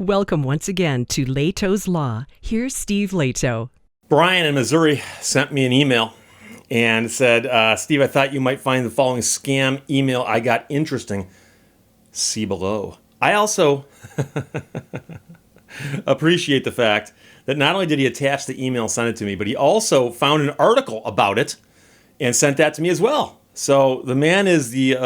Welcome once again to Lehto's Law. Here's Steve Lehto. Brian in Missouri sent me an email and said, Steve, I thought you might find the following scam email I got interesting. See below. I also appreciate the fact that not only did he attach the email and send it to me, but he also found an article about it and sent that to me as well. So the man is the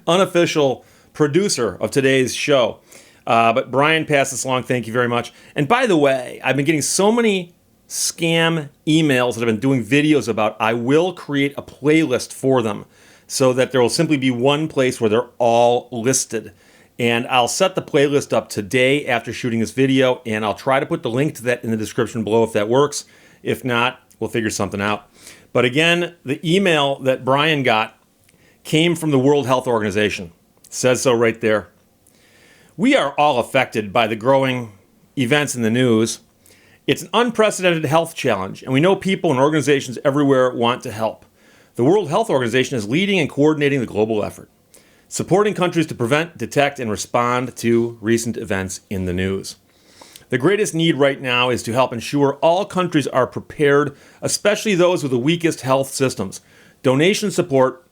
unofficial producer of today's show. But Brian passed this along. Thank you very much. And by the way, I've been getting so many scam emails that I've been doing videos about. I will create a playlist for them so that there will simply be one place where they're all listed. And I'll set the playlist up today after shooting this video, and I'll try to put the link to that in the description below if that works. If not, we'll figure something out. But again, the email that Brian got came from the World Health Organization. It says so right there. We are all affected by the growing events in the news. It's an unprecedented health challenge, and we know people and organizations everywhere want to help. The World Health Organization is leading and coordinating the global effort, supporting countries to prevent, detect, and respond to recent events in the news. The greatest need right now is to help ensure all countries are prepared, especially those with the weakest health systems. Donation support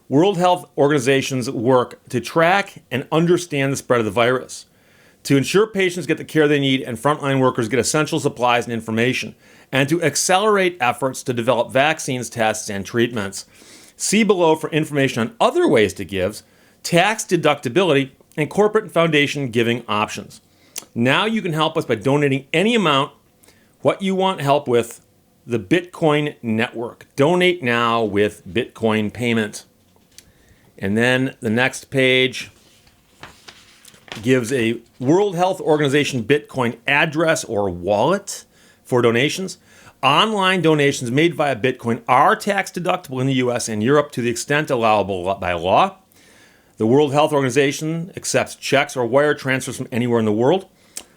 World Health Organization's work to track and understand the spread of the virus, to ensure patients get the care they need and frontline workers get essential supplies and information, and to accelerate efforts to develop vaccines, tests, and treatments. See below for information on other ways to give, tax deductibility, and corporate and foundation giving options. Now you can help us by donating any amount, what you want help with, the Bitcoin network. Donate now with Bitcoin payment. And then the next page gives a World Health Organization Bitcoin address or wallet for donations. Online donations made via Bitcoin are tax deductible in the US and Europe to the extent allowable by law. The World Health Organization accepts checks or wire transfers from anywhere in the world.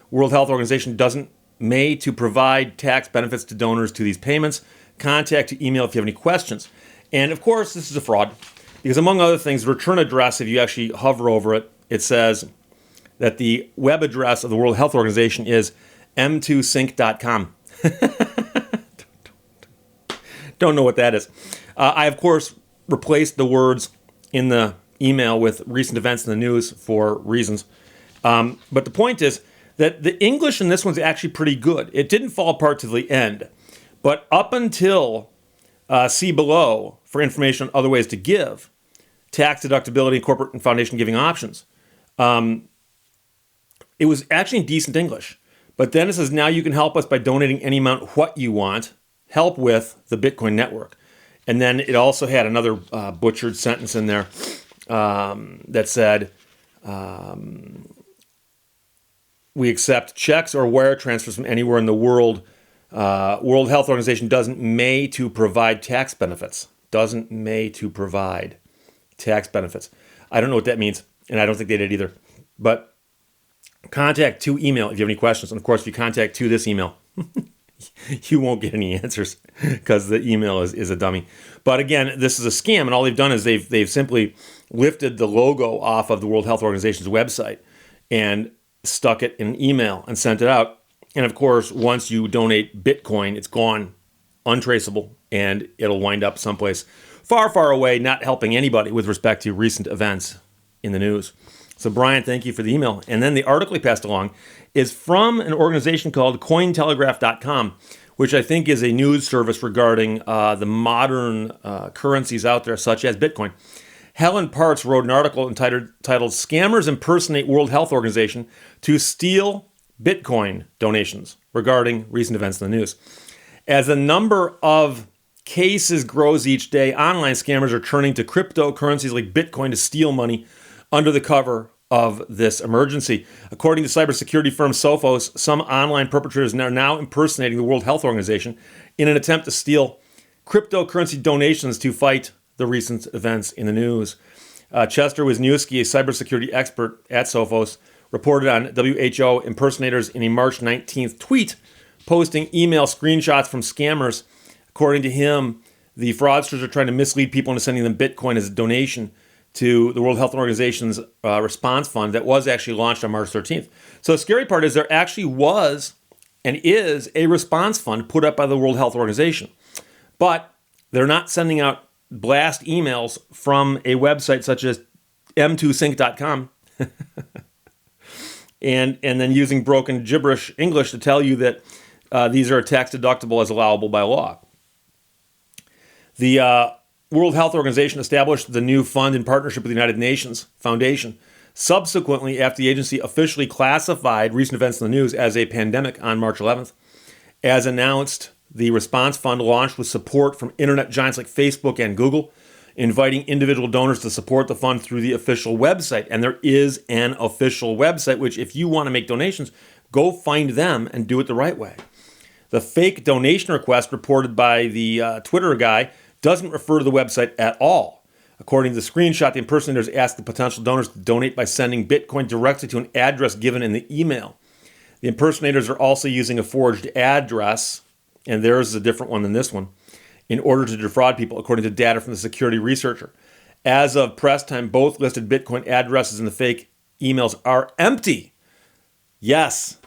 World Health Organization may to provide tax benefits to donors to these payments. Contact to email if you have any questions. And of course, this is a fraud. Because among other things, the return address, if you actually hover over it, it says that the web address of the World Health Organization is m2sync.com. Don't know what that is. I, of course, replaced the words in the email with recent events in the news for reasons. But the point is that the English in this one's actually pretty good. It didn't fall apart to the end. But up until see below for information on other ways to give, tax deductibility, corporate and foundation giving options. It was actually in decent English. But then it says, now you can help us by donating any amount what you want, help with the Bitcoin network. And then it also had another butchered sentence in there that said, we accept checks or wire transfers from anywhere in the world. World Health Organization doesn't may to provide tax benefits. Doesn't may to provide tax benefits. I don't know what that means, and I don't think they did either. But contact to email if you have any questions. And of course, if you contact to this email, you won't get any answers because the email is a dummy. But again, this is a scam, and all they've done is they've simply lifted the logo off of the World Health Organization's website and stuck it in an email and sent it out. And of course, once you donate Bitcoin, it's gone, untraceable, and it'll wind up someplace far, far away, not helping anybody with respect to recent events in the news. So Brian, thank you for the email. And then the article he passed along is from an organization called Cointelegraph.com, which I think is a news service regarding the modern currencies out there, such as Bitcoin. Helen Parts wrote an article entitled Scammers Impersonate World Health Organization to Steal Bitcoin Donations regarding recent events in the news. As the number of cases grows each day, online scammers are turning to cryptocurrencies like Bitcoin to steal money under the cover of this emergency. According to cybersecurity firm Sophos, some online perpetrators are now impersonating the World Health Organization in an attempt to steal cryptocurrency donations to fight the recent events in the news. Chester Wisniewski, a cybersecurity expert at Sophos, reported on WHO impersonators in a March 19th tweet, posting email screenshots from scammers. According to him, the fraudsters are trying to mislead people into sending them Bitcoin as a donation to the World Health Organization's response fund that was actually launched on March 13th. So the scary part is there actually was and is a response fund put up by the World Health Organization. But they're not sending out blast emails from a website such as m2sync.com and then using broken gibberish English to tell you that these are tax deductible as allowable by law. The World Health Organization established the new fund in partnership with the United Nations Foundation subsequently after the agency officially classified recent events in the news as a pandemic on March 11th. As announced, the response fund launched with support from internet giants like Facebook and Google, inviting individual donors to support the fund through the official website. And there is an official website, which if you want to make donations, go find them and do it the right way. The fake donation request reported by the Twitter guy doesn't refer to the website at all. According to the screenshot, the impersonators asked the potential donors to donate by sending Bitcoin directly to an address given in the email. The impersonators are also using a forged address, and theirs is a different one than this one, in order to defraud people, according to data from the security researcher. As of press time, both listed Bitcoin addresses in the fake emails are empty. Yes,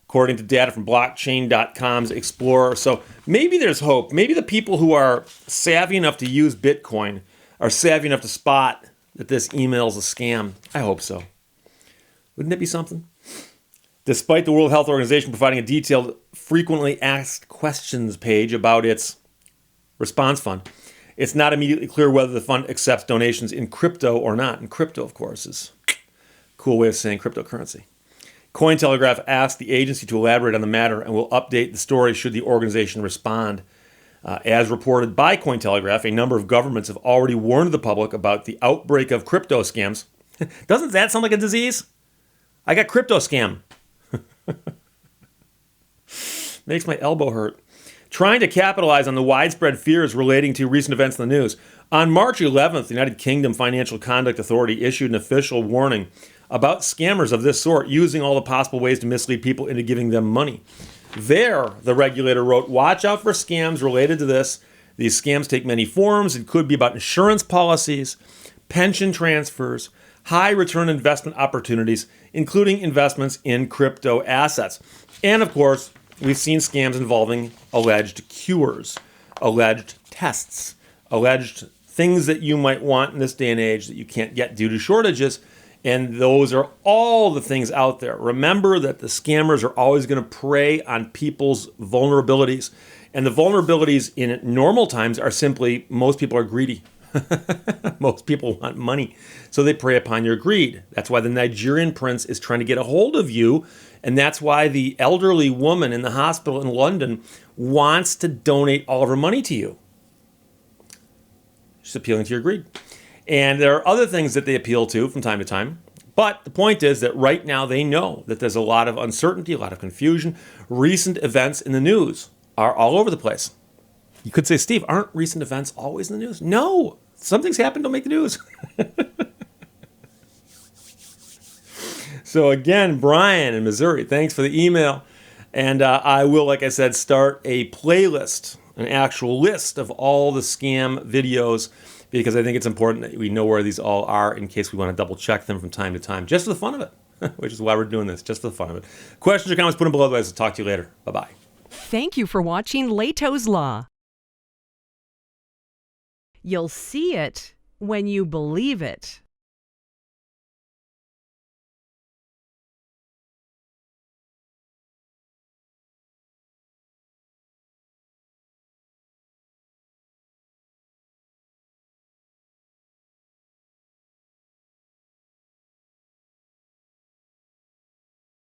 according to data from blockchain.com's Explorer. So maybe there's hope. Maybe the people who are savvy enough to use Bitcoin are savvy enough to spot that this email is a scam. I hope so. Wouldn't it be something? Despite the World Health Organization providing a detailed, frequently asked questions page about its response fund, it's not immediately clear whether the fund accepts donations in crypto or not. And crypto, of course, is a cool way of saying cryptocurrency. Cointelegraph asked the agency to elaborate on the matter and will update the story should the organization respond. As reported by Cointelegraph, a number of governments have already warned the public about the outbreak of crypto scams. Doesn't that sound like a disease? I got crypto scam. Makes my elbow hurt. Trying to capitalize on the widespread fears relating to recent events in the news. On March 11th, the United Kingdom Financial Conduct Authority issued an official warning about scammers of this sort using all the possible ways to mislead people into giving them money. There, the regulator wrote, watch out for scams related to this. These scams take many forms. It could be about insurance policies, pension transfers, high return investment opportunities, including investments in crypto assets. And of course, we've seen scams involving alleged cures, alleged tests, alleged things that you might want in this day and age that you can't get due to shortages. And those are all the things out there. Remember that the scammers are always going to prey on people's vulnerabilities. And the vulnerabilities in normal times are simply most people are greedy. Most people want money. So they prey upon your greed. That's why the Nigerian prince is trying to get a hold of you. And that's why the elderly woman in the hospital in London wants to donate all of her money to you. She's appealing to your greed. And there are other things that they appeal to from time to time. But the point is that right now they know that there's a lot of uncertainty, a lot of confusion. Recent events in the news are all over the place. You could say, Steve, aren't recent events always in the news? No, something's happened, don't make the news. So again, Brian in Missouri, thanks for the email. And I will, like I said, start a playlist, an actual list of all the scam videos, because I think it's important that we know where these all are in case we want to double check them from time to time, just for the fun of it, which is why we're doing this, just for the fun of it. Questions or comments, put them below. Otherwise, I'll talk to you later. Bye-bye. Thank you for watching Lehto's Law. You'll see it when you believe it.